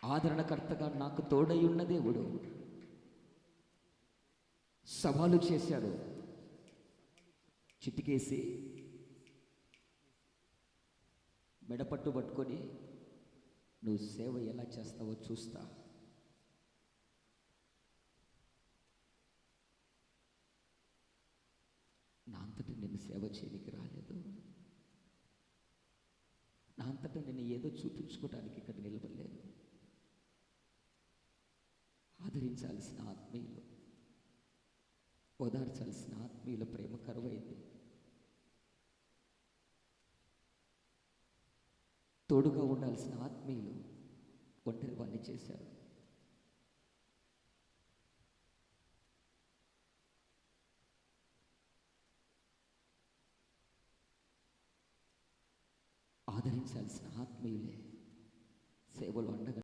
ఆదరణకర్తగా నాకు తోడై ఉన్న దేవుడు సవాలు చేశాడు. చిటికేసి మెడపట్టు పట్టుకొని నువ్వు సేవ ఎలా చేస్తావో చూస్తా. నా అంతటా నేను సేవ చేయడానికి రాలేదు. నా అంతటా నేను ఏదో చూపించుకోవడానికి ఇక్కడ నిలబడలేదు. ఆదరించాల్సిన ఆత్మీయులు, ఓదార్చాల్సిన ఆత్మీయుల ప్రేమ కరువైంది. తోడుగా ఉండాల్సిన ఆత్మీయులు ఒంటరి వాణ్ణి చేశారు. ఆదరించాల్సిన ఆత్మీయులే సేవలు అండగా